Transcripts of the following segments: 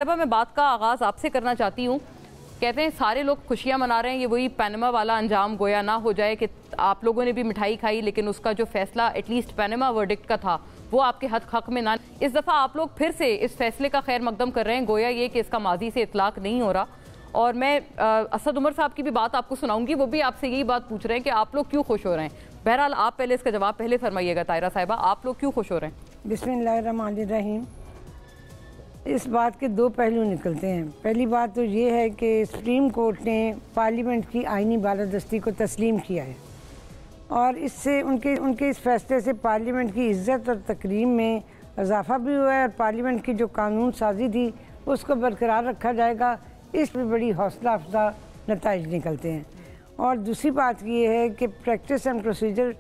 मैं बात का आगाज़ आपसे करना चाहती हूँ। कहते हैं सारे लोग खुशियाँ मना रहे हैं, ये वही पैनमा वाला अंजाम गोया ना हो जाए कि आप लोगों ने भी मिठाई खाई लेकिन उसका जो फैसला एटलीस्ट पैनमा वर्डिक्ट का था वो आपके हक में ना। इस दफ़ा आप लोग फिर से इस फैसले का खैर मकदम कर रहे हैं, गोया ये कि इसका माजी से इतलाक नहीं हो रहा। और मैं असद उमर साहब की भी बात आपको सुनाऊंगी, वो भी आपसे यही बात पूछ रहे हैं कि आप लोग क्यों खुश हो रहे हैं। बहरहाल आप पहले इसका जवाब पहले फरमाइएगा तायरा साहिबा, आप लोग क्यों खुश हो रहे हैं? बिस्मिल्लाहिर्रहमानिर्रहीम। इस बात के दो पहलू निकलते हैं। पहली बात तो ये है कि सुप्रीम कोर्ट ने पार्लियामेंट की आईनी बालादस्ती को तस्लीम किया है और इससे उनके इस फैसले से पार्लियामेंट की इज़्ज़त और तकरीम में इजाफा भी हुआ है और पार्लियामेंट की जो कानून साजी थी उसको बरकरार रखा जाएगा। इस पर बड़ी हौसला अफजा नताइज निकलते हैं। और दूसरी बात ये है कि प्रैक्टिस एंड प्रोसीजर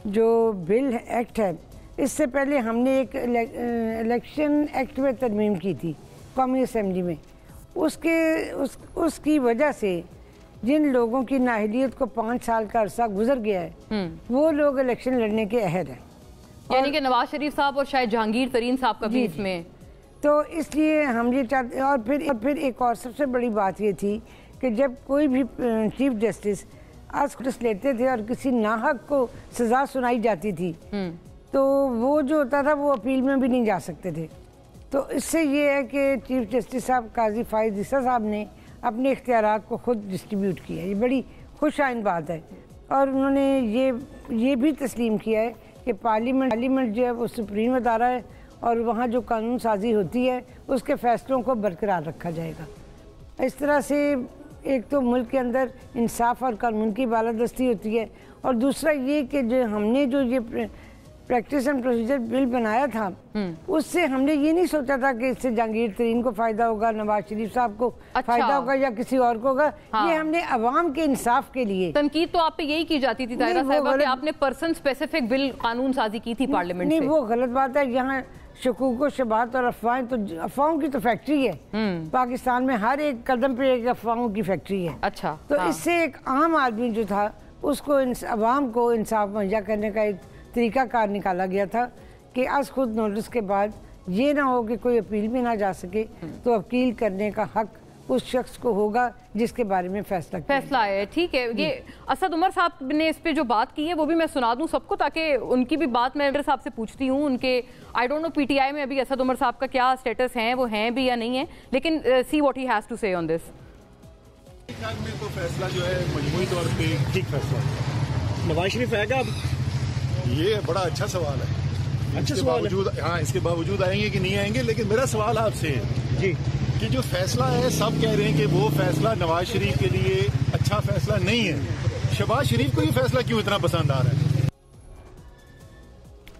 जो बिल एक्ट है, इससे पहले हमने एक इलेक्शन एक्ट में तरमीम की थी कौमी असम्बली में। उसकी वजह से जिन लोगों की नाअहलियत को 5 साल का अरसा गुजर गया है वो लोग इलेक्शन लड़ने के अहल हैं। यानी कि नवाज शरीफ साहब और शायद जहांगीर तरीन साहब का भी इसमें, तो इसलिए हम ये चाहते हैं। और फिर एक और सबसे बड़ी बात ये थी कि जब कोई भी चीफ जस्टिस आज लेते थे और किसी नाहक को सज़ा सुनाई जाती थी तो वो जो होता था वो अपील में भी नहीं जा सकते थे। तो इससे ये है कि चीफ जस्टिस साहब काजी फाइज ईसा साहब ने अपने इख्तियारात को ख़ुद डिस्ट्रीब्यूट किया। ये बड़ी खुश आइन बात है। और उन्होंने ये भी तस्लीम किया है कि पार्लियामेंट जो है वो सुप्रीम अदारा है और वहाँ जो कानून साजी होती है उसके फ़ैसलों को बरकरार रखा जाएगा। इस तरह से एक तो मुल्क के अंदर इंसाफ और कानून की बालादस्ती होती है और दूसरा ये कि जो हमने जो ये प्रैक्टिस एंड प्रोसीजर बिल बनाया था उससे हमने ये नहीं सोचा था कि इससे जहांगीर तरीन को फ़ायदा होगा, नवाज शरीफ साहब को फ़ायदा होगा या किसी और को होगा। ये हमने अवाम के इंसाफ के लिए। तनकीद तो आप पे यही की जाती थी तायरा साहिबा कि आपने पर्सन स्पेसिफिक बिल कानून साजी की थी पार्लियामेंट से। नहीं, वो गलत बात है। यहाँ शकूक शबात और अफवाहें, तो अफवाहों की तो फैक्ट्री है पाकिस्तान में, हर एक कदम पे एक अफवाहों की फैक्ट्री है। अच्छा, तो इससे एक आम आदमी जो था उसको अवाम को इंसाफ मुहैया करने का एक तरीका कार निकाला गया था कि आज खुद नोटिस के बाद ये ना हो कि कोई अपील में ना जा सके, तो अपील करने का हक उस शख्स को होगा जिसके बारे में फैसला है। ठीक है, ये असद उमर साहब ने इस पे जो बात की है वो भी मैं सुना दूं सबको, ताकि उनकी भी बात मैं मेरे साहब से पूछती हूँ। उनके आई डोंट नो पीटीआई में अभी असद उमर साहब का क्या स्टेटस है, वो हैं भी या नहीं है, लेकिन see what he has to say on this. में तो फैसला जो है मजमूई तौर पे ठीक फैसला। नवाज शरीफ आएगा अब? ये बड़ा अच्छा सवाल है। अच्छा सवाल है। हाँ, इसके बावजूद आएंगे कि नहीं आएंगे, लेकिन मेरा सवाल आपसे है जी कि जो फैसला है सब कह रहे हैं कि वो फैसला नवाज शरीफ के लिए अच्छा फैसला नहीं है। शहबाज शरीफ को ये फैसला क्यों इतना पसंद आ रहा है?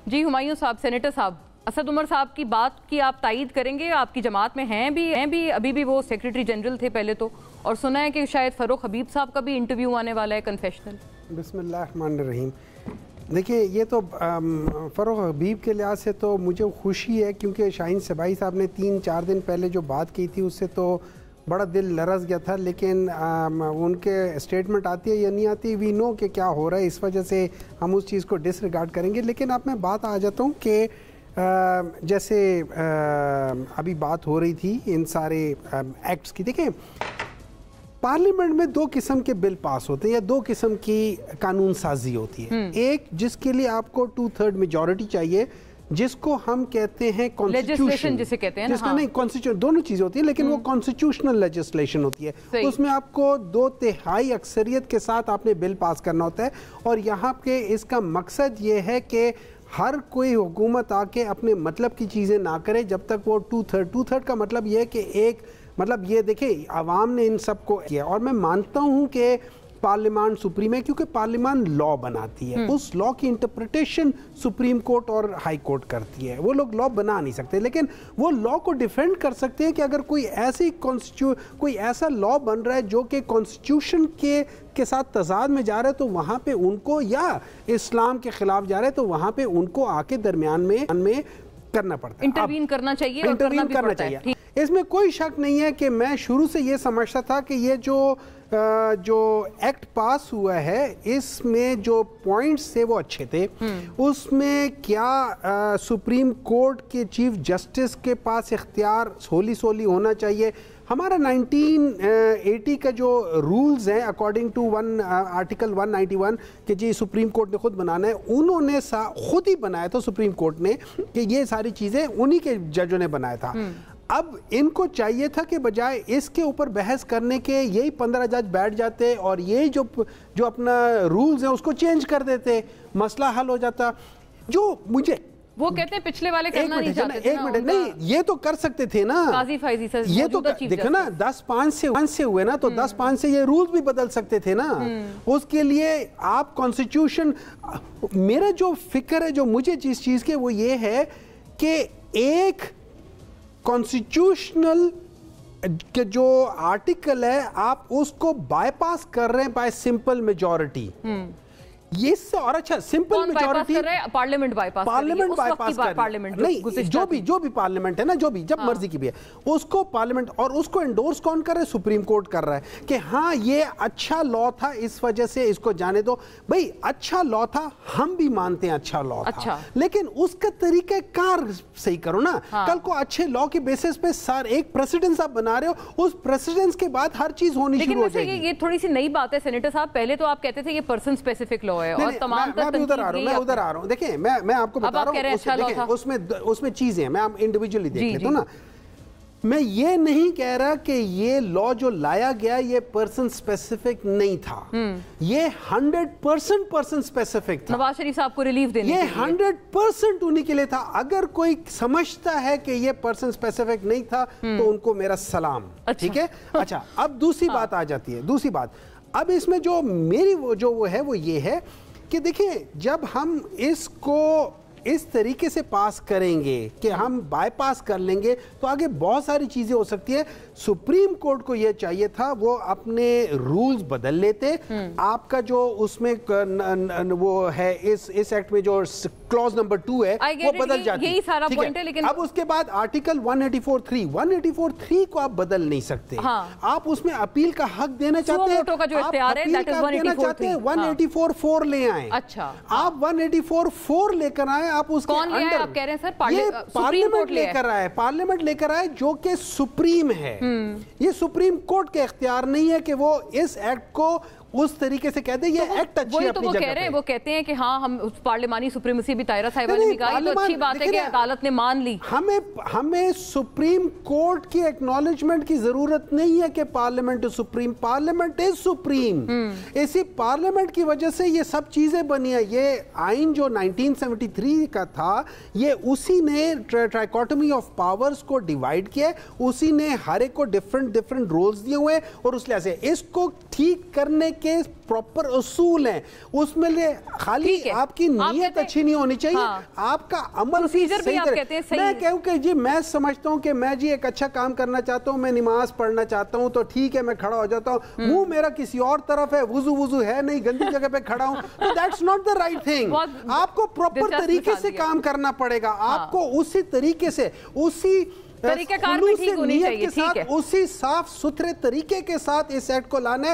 जी हुमायूं साहब, सेनेटर साहब, असद उमर साहब की बात की आप तायीद करेंगे? आपकी जमात में हैं भी अभी भी वो सेक्रेटरी जनरल थे पहले तो, और सुना है कि शायद फरूख हबीब साहब का भी इंटरव्यू आने वाला है, कन्फेशनल। बिस्मिल्लाहिर्रहमानिर्रहीम। देखिए, ये तो फ़रूख हबीब के लिहाज से तो मुझे खुशी है क्योंकि शाहीन सबाई साहब ने 3-4 दिन पहले जो बात की थी उससे तो बड़ा दिल लरस गया था, लेकिन उनके स्टेटमेंट आती है या नहीं आती, वी नो कि क्या हो रहा है, इस वजह से हम उस चीज़ को डिसरिगार्ड करेंगे। लेकिन अब मैं बात आ जाता हूँ कि जैसे अभी बात हो रही थी इन सारे एक्ट्स की। देखिए, पार्लियामेंट में 2 किस्म के बिल पास होते हैं या 2 किस्म की कानून साजी होती है। एक जिसके लिए आपको 2/3 मेजॉरिटी चाहिए, जिसको हम कहते हैं कॉन्स्टिट्यूशन, जिसे कहते हैं ना, जिसका नहीं कॉन्स्टिट्यूशन, दोनों चीजें होती है, लेकिन वो कॉन्स्टिट्यूशनल लेजिस्लेशन होती है। उसमें आपको 2/3 अक्सरियत के साथ आपने बिल पास करना होता है। और यहाँ पे इसका मकसद ये है कि हर कोई हुकूमत आके अपने मतलब की चीज़ें ना करे जब तक वो 2/3 का मतलब ये है कि एक मतलब ये देखिए आवाम ने इन सब को किया। और मैं मानता हूँ कि पार्लियामान सुप्रीम है क्योंकि पार्लियामान लॉ बनाती है, उस लॉ की इंटरप्रिटेशन सुप्रीम कोर्ट और हाई कोर्ट करती है। वो लोग लॉ बना नहीं सकते, लेकिन वो लॉ को डिफेंड कर सकते हैं कि अगर कोई ऐसा लॉ बन रहा है जो कि कॉन्स्टिट्यूशन के साथ तजाद में जा रहा है तो वहाँ पे उनको, या इस्लाम के खिलाफ जा रहा है तो वहाँ पे उनको आके दरमियान में करना पड़ता है, इंटरवीन करना चाहिए। اس میں کوئی شک نہیں ہے کہ میں شروع سے یہ سمجھتا تھا کہ یہ جو ایکٹ پاس ہوا ہے اس میں جو پوائنٹس تھے وہ اچھے تھے. اس میں کیا سپریم کورٹ کے چیف جسٹس کے پاس اختیار سولی ہونا چاہیے. ہمارا 1980 کا جو رولز ہیں اکارڈنگ ٹو آرٹیکل 191 کہ جی سپریم کورٹ نے خود بنانا ہے, انہوں نے خود ہی بنایا تھا سپریم کورٹ نے کہ یہ ساری چیزیں انہی کے ججوں نے بنایا تھا. اب ان کو چاہیے تھا کہ بجائے اس کے اوپر بحث کرنے کے یہی 15 جج بیٹھ جاتے اور یہی جو اپنا رولز ہیں اس کو چینج کر دیتے, مسئلہ حل ہو جاتا. جو مجھے وہ کہتے ہیں پچھلے والے کرنا نہیں چاہتے تھے. ایک منٹ, نہیں یہ تو کر سکتے تھے نا قاضی فائزی صاحب, یہ تو دیکھو نا 10-5 سے ہوئے نا, تو 10-5 سے یہ رولز بھی بدل سکتے تھے نا. اس کے لیے آپ کانسٹیٹیوشن, میرا جو فکر ہے جو مجھے جس چیز کے وہ یہ ہے کہ ایک کانسٹیٹیوشنل کہ جو آرٹیکل ہے آپ اس کو بائی پاس کر رہے ہیں بائی سمپل میجورٹی. یہ سے اور اچھا سمپل میجورٹی پارلیمنٹ بائی پاس نہیں, جو بھی پارلیمنٹ ہے نا, جو بھی جب مرضی کی بھی ہے اس کو پارلیمنٹ, اور اس کو انڈورس کون کر رہا ہے, سپریم کورٹ کر رہا ہے کہ ہاں یہ اچھا لا تھا اس وجہ سے اس کو جانے دو. بھئی اچھا لا تھا, ہم بھی مانتے ہیں اچھا لا تھا, لیکن اس کا طریقہ کار صحیح کرو نا. کل کو اچھے لا کے بیسس پہ ایک پریسیڈنس آپ بنا رہے ہو, اس پریسیڈنس کے بعد ہر چیز ہونی شروع ہو جائے گی. یہ تھوڑی سی نئی بات ہے سینیٹر صاحب, پہلے تو آپ کہتے تھے یہ پرسن اسپیسیفک لا ہے اور تمام میں ادھر آ رہا ہوں. دیکھیں میں آپ کو بتا رہا ہوں اس میں چیزیں میں آپ انڈیویجولی دیکھ لیتے ہوں نا. میں یہ نہیں کہہ رہا کہ یہ لا جو لایا گیا یہ پرسن اسپیسیفک نہیں تھا, یہ 100% پرسن اسپیسیفک تھا. نواز شریف صاحب کو ریلیف دینے یہ 100% انہی کے لیے تھا. اگر کوئی سمجھتا ہے کہ یہ پرسن اسپیسیفک نہیں تھا تو ان کو میرا سلام. ٹھیک ہے, اچھا اب دوسری بات آ جاتی ہے. دوسری بات اب اس میں جو میری وہ ہے وہ یہ ہے کہ دیکھیں جب ہم اس کو اس طریقے سے پاس کریں گے کہ ہم بائی پاس کر لیں گے تو آگے بہت ساری چیزیں ہو سکتی ہیں. سپریم کورٹ کو یہ چاہیے تھا وہ اپنے رولز بدل لیتے. آپ کا جو اس میں وہ ہے اس ایکٹ میں جو کلوز نمبر 2 ہے وہ بدل جاتی. یہی سارا پوائنٹ ہے, لیکن اب اس کے بعد آرٹیکل 184(3) کو آپ بدل نہیں سکتے. آپ اس میں اپیل کا حق دینا چاہتے ہیں, آپ اپیل کا حق دینا چاہتے ہیں 184(4) لے آئیں. اچھا آپ 184(4) لے کر آئیں. آپ اس کے اندر آپ کہہ رہے ہیں سر یہ پارلیمنٹ لے کر آئے جو کہ سپریم ہے. یہ سپریم کورٹ کے اختیار نہیں ہے کہ وہ اس ایکٹ کو اس طریقے سے کہتے ہیں یہ ایکٹ اچھی اپنی جگہ پہ. وہ کہتے ہیں کہ ہاں ہم پارلیمانی سپریمیسی بھی طاہرہ صاحبہ نے بھی کہا, تو اچھی بات ہے کہ عدالت نے مان لی. ہمیں سپریم کورٹ کی ایکنالجمنٹ کی ضرورت نہیں ہے کہ parliament supreme. Parliament is supreme. اسی پارلیمنٹ کی وجہ سے یہ سب چیزیں بنی ہیں. یہ آئین جو 1973 کا تھا یہ اسی نے ٹرائیکوٹمی آف پاورز کو ڈیوائیڈ کیا, اسی نے ہر ایک کو ڈیفرنٹ رولز دیے ہوئے, اور اس لحاظ سے اس کو ٹھیک کرنے کے پراپر اصول ہیں. اس میں خالی آپ کی نیت اچھی نہیں ہونی چاہیے, آپ کا عمل صحیح کرے. میں کہوں کہ جی میں سمجھتا ہوں کہ میں جی ایک اچھا کام کرنا چاہتا ہوں, میں نماز پڑھنا چاہتا ہوں تو ٹھیک ہے میں کھڑا ہو جاتا ہوں, منہ میرا کسی اور طرف ہے, وضو ہے نہیں, گندی جگہ پہ کھڑا ہوں, تو that's not the right thing. آپ کو پراپر طریقے سے کام کرنا پڑے گا. آپ کو اسی طریقے سے اسی طریقہ کار میں ٹھیک ہونی چاہیے, اسی صاف ستھرے طریقے کے ساتھ اس ایکٹ کو لانا ہے.